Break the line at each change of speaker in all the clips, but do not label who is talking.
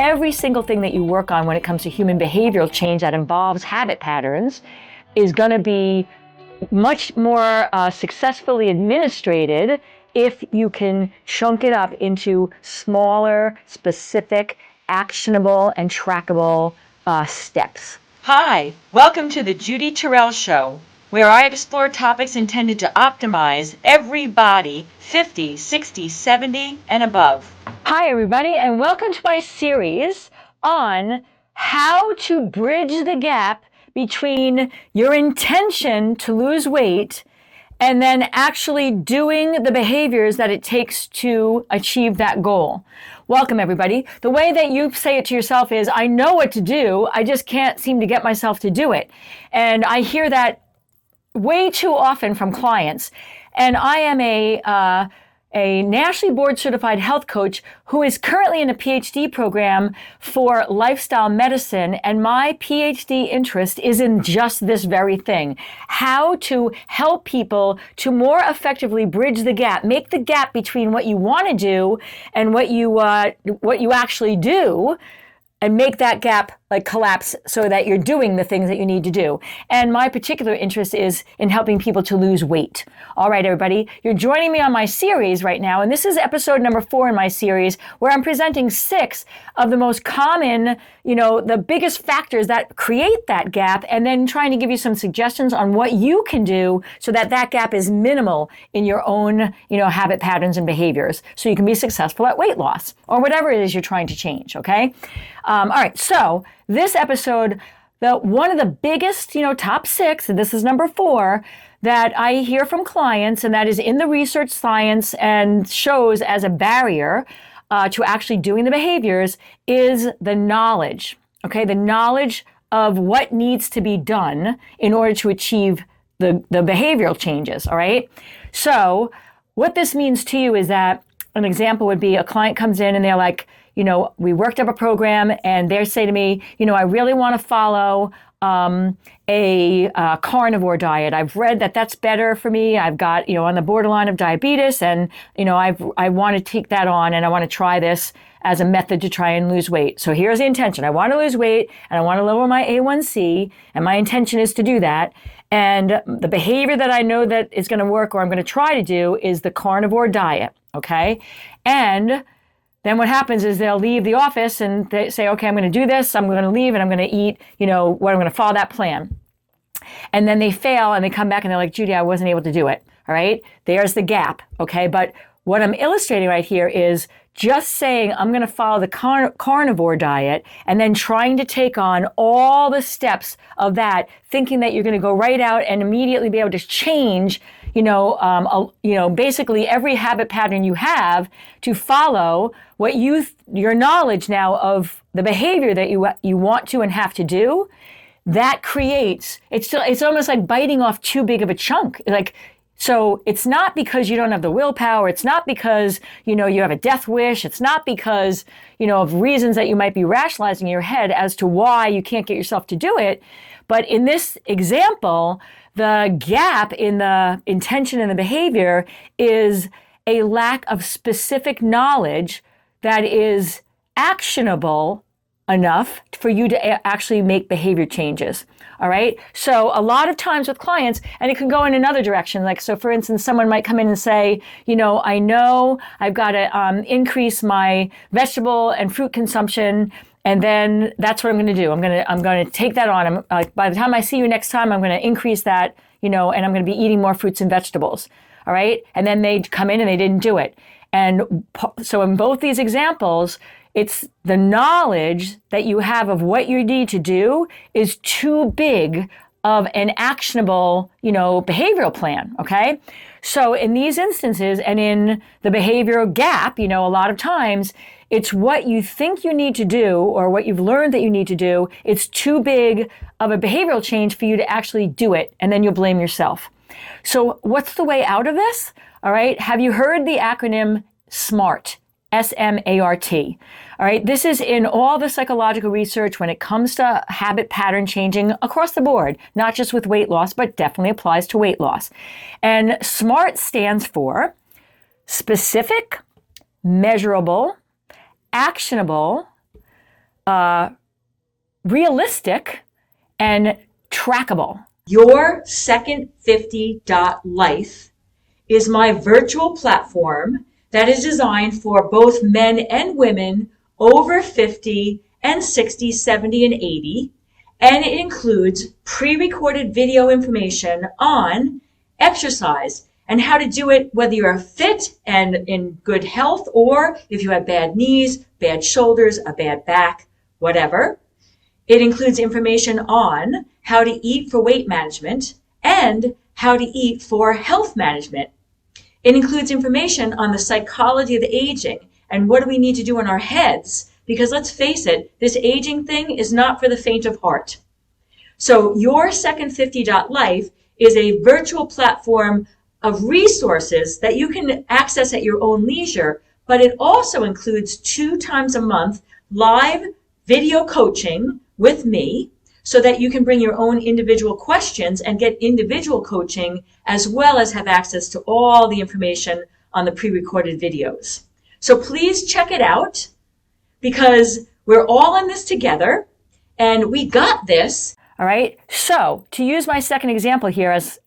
every single thing that you work on when it comes to human behavioral change that involves habit patterns is going to be much more successfully administrated if you can chunk it up into smaller, specific, actionable, and trackable steps.
Hi, welcome to the Judy Terrell Show, where I explore topics intended to optimize everybody 50, 60, 70, and above.
Hi, everybody, and welcome to my series on how to bridge the gap between your intention to lose weight and then actually doing the behaviors that it takes to achieve that goal. Welcome, everybody. The way that you say it to yourself is, I know what to do, I just can't seem to get myself to do it. And I hear that way too often from clients. And I am a nationally board certified health coach who is currently in a PhD program for lifestyle medicine. And my PhD interest is in just this very thing, how to help people to more effectively bridge the gap, make the gap between what you want to do and what you actually do, and make that gap collapse so that you're doing the things that you need to do. And my particular interest is in helping people to lose weight. All right, everybody, you're joining me on my series right now, and this is episode number 4 in my series, where I'm presenting 6 of the most common, the biggest factors that create that gap, and then trying to give you some suggestions on what you can do so that that gap is minimal in your own, habit patterns and behaviors, so you can be successful at weight loss or whatever it is you're trying to change, okay? All right, so this episode, one of the biggest, top 6, and this is number 4, that I hear from clients, and that is in the research science and shows as a barrier to actually doing the behaviors, is the knowledge, okay? The knowledge of what needs to be done in order to achieve the behavioral changes, all right? So what this means to you is that an example would be a client comes in and they're like, we worked up a program, and they say to me, I really want to follow a carnivore diet. I've read that that's better for me. I've got, on the borderline of diabetes, and, I want to take that on, and I want to try this as a method to try and lose weight. So here's the intention. I want to lose weight, and I want to lower my A1C, and my intention is to do that. And the behavior that I know that is going to work, or I'm going to try to do, is the carnivore diet, okay? And then what happens is they'll leave the office and they say, okay, I'm going to do this, I'm going to leave, and I'm going to eat, I'm going to follow that plan. And then they fail and they come back and they're like, Judy, I wasn't able to do it. All right, there's the gap. Okay, but what I'm illustrating right here is just saying I'm going to follow the carnivore diet and then trying to take on all the steps of that, thinking that you're going to go right out and immediately be able to change, basically every habit pattern you have to follow what your knowledge now of the behavior that you want to and have to do. That creates, it's almost like biting off too big of a chunk. So it's not because you don't have the willpower. It's not because, you have a death wish. It's not because, of reasons that you might be rationalizing in your head as to why you can't get yourself to do it. But in this example, the gap in the intention and the behavior is a lack of specific knowledge that is actionable enough for you to actually make behavior changes. All right. So a lot of times with clients, and it can go in another direction. So for instance, someone might come in and say, I know I've got to increase my vegetable and fruit consumption. And then that's what I'm going to do. I'm going to take that on. By the time I see you next time, I'm going to increase that, and I'm going to be eating more fruits and vegetables. All right. And then they come in and they didn't do it. And so in both these examples, it's the knowledge that you have of what you need to do is too big of an actionable, behavioral plan, okay? So in these instances and in the behavioral gap, a lot of times it's what you think you need to do or what you've learned that you need to do. It's too big of a behavioral change for you to actually do it, and then you'll blame yourself. So what's the way out of this? All right, have you heard the acronym SMART? SMART. All right, this is in all the psychological research when it comes to habit pattern changing across the board, not just with weight loss, but definitely applies to weight loss. And SMART stands for specific, measurable, actionable, realistic and trackable.
Your Second 50.life is my virtual platform that is designed for both men and women over 50 and 60, 70, and 80. And it includes pre-recorded video information on exercise and how to do it, whether you're fit and in good health, or if you have bad knees, bad shoulders, a bad back, whatever. It includes information on how to eat for weight management and how to eat for health management. It includes information on the psychology of the aging and what do we need to do in our heads, because let's face it, this aging thing is not for the faint of heart. So your Second 50.life is a virtual platform of resources that you can access at your own leisure, but it also includes 2 times a month live video coaching with me, so that you can bring your own individual questions and get individual coaching, as well as have access to all the information on the pre-recorded videos. So please check it out, because we're all in this together and we got this.
All right. So to use my second example here as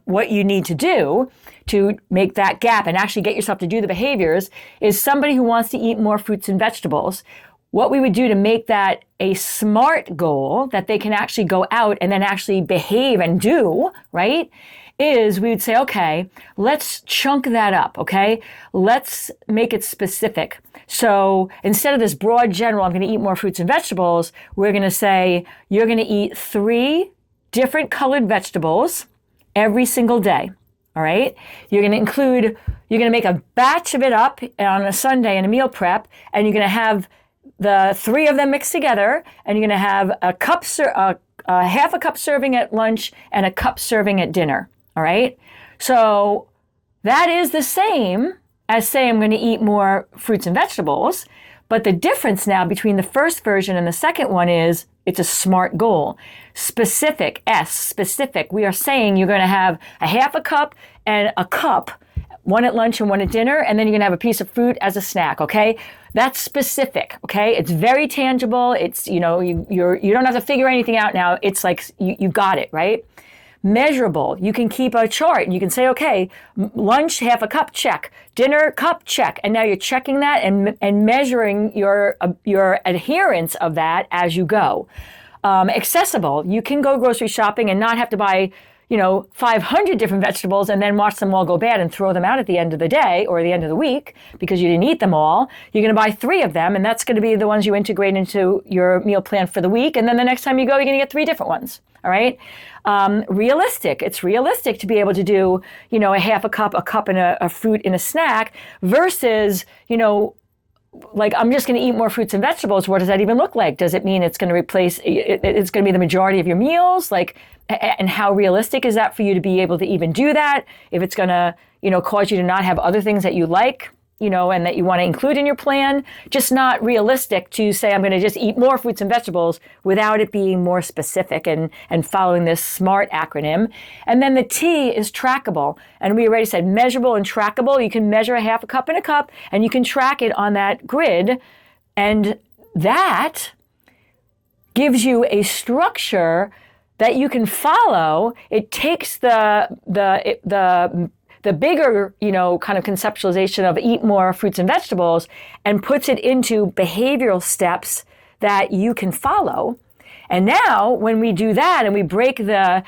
what you need to do to make that gap and actually get yourself to do the behaviors is somebody who wants to eat more fruits and vegetables. What we would do to make that a SMART goal that they can actually go out and then actually behave and do, right, is we would say, okay, let's chunk that up, okay? Let's make it specific. So instead of this broad general, I'm going to eat more fruits and vegetables, we're going to say you're going to eat 3 different colored vegetables every single day, all right? You're going to make a batch of it up on a Sunday in a meal prep, and you're going to have the 3 of them mixed together, and you're going to have half a cup serving at lunch and a cup serving at dinner. All right. So that is the same as saying I'm going to eat more fruits and vegetables. But the difference now between the first version and the second one is it's a SMART goal. Specific, specific. We are saying you're going to have a half a cup and a cup, one at lunch and one at dinner, and then you're going to have a piece of fruit as a snack, okay? That's specific, okay? It's very tangible. It's, you don't have to figure anything out now. It's like you got it, right? Measurable. You can keep a chart and you can say, okay, lunch, half a cup, check. Dinner, cup, check. And now you're checking that and measuring your adherence of that as you go. Accessible. You can go grocery shopping and not have to buy 500 different vegetables and then watch them all go bad and throw them out at the end of the day or the end of the week because you didn't eat them all. You're going to buy 3 of them, and that's going to be the ones you integrate into your meal plan for the week. And then the next time you go, you're going to get 3 different ones. All right. Realistic. It's realistic to be able to do, a half a cup and a fruit in a snack versus, like, I'm just going to eat more fruits and vegetables. What does that even look like? Does it mean it's going to replace, it's going to be the majority of your meals? Like, and how realistic is that for you to be able to even do that? If it's going to, cause you to not have other things that you like, and that you want to include in your plan, just not realistic to say, I'm going to just eat more fruits and vegetables without it being more specific and following this SMART acronym. And then the T is trackable. And we already said measurable and trackable. You can measure a half a cup in a cup and you can track it on that grid. And that gives you a structure that you can follow. It takes the bigger, kind of conceptualization of eat more fruits and vegetables and puts it into behavioral steps that you can follow. And now when we do that and we break the,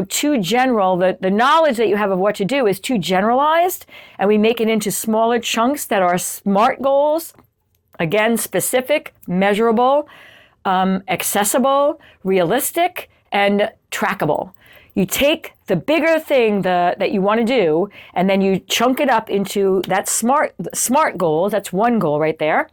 too general, the knowledge that you have of what to do is too generalized, and we make it into smaller chunks that are SMART goals, again, specific, measurable, accessible, realistic, and trackable. You take the bigger thing that you want to do, and then you chunk it up into that SMART goals. That's one goal right there.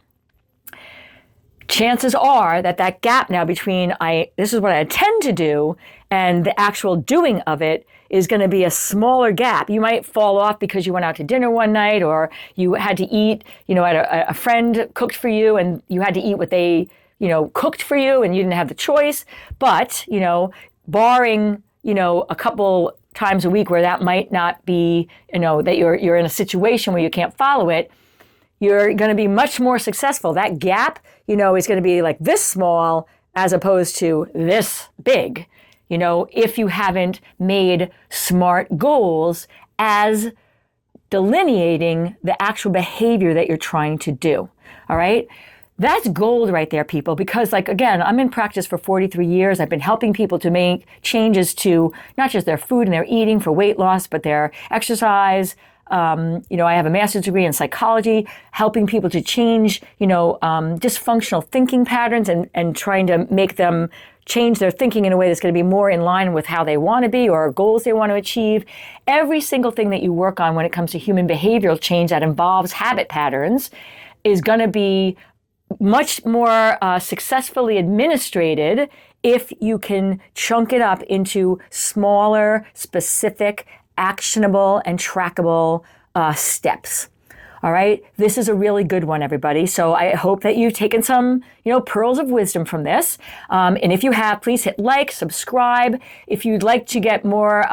Chances are that gap now between this is what I intend to do and the actual doing of it is going to be a smaller gap. You might fall off because you went out to dinner one night, or you had to eat, a friend cooked for you and you had to eat what they, cooked for you and you didn't have the choice. But, barring a couple times a week where that might not be, that you're in a situation where you can't follow it, you're going to be much more successful. That gap, is going to be like this small as opposed to this big, if you haven't made SMART goals as delineating the actual behavior that you're trying to do. All right. That's gold right there, people, because again, I'm in practice for 43 years. I've been helping people to make changes to not just their food and their eating for weight loss, but their exercise. I have a master's degree in psychology, helping people to change, dysfunctional thinking patterns and trying to make them change their thinking in a way that's going to be more in line with how they want to be or goals they want to achieve. Every single thing that you work on when it comes to human behavioral change that involves habit patterns is going to be much more successfully administrated if you can chunk it up into smaller, specific, actionable, and trackable steps. All right. This is a really good one, everybody. So I hope that you've taken some, pearls of wisdom from this. And if you have, please hit like, subscribe. If you'd like to get more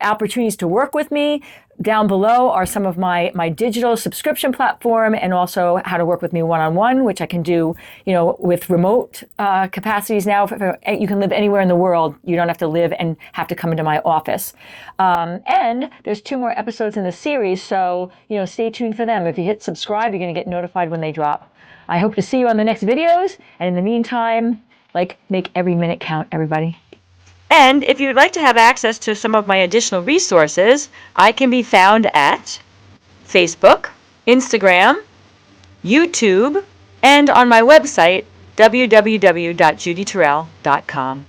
opportunities to work with me, down below are some of my digital subscription platform and also how to work with me one-on-one, which I can do, with remote capacities now. You can live anywhere in the world. You don't have to live and have to come into my office. And there's 2 more episodes in the series, so, stay tuned for them. If you hit subscribe, you're going to get notified when they drop. I hope to see you on the next videos. And in the meantime, make every minute count, everybody. And if you'd like to have access to some of my additional resources, I can be found at Facebook, Instagram, YouTube, and on my website, www.judyterrell.com.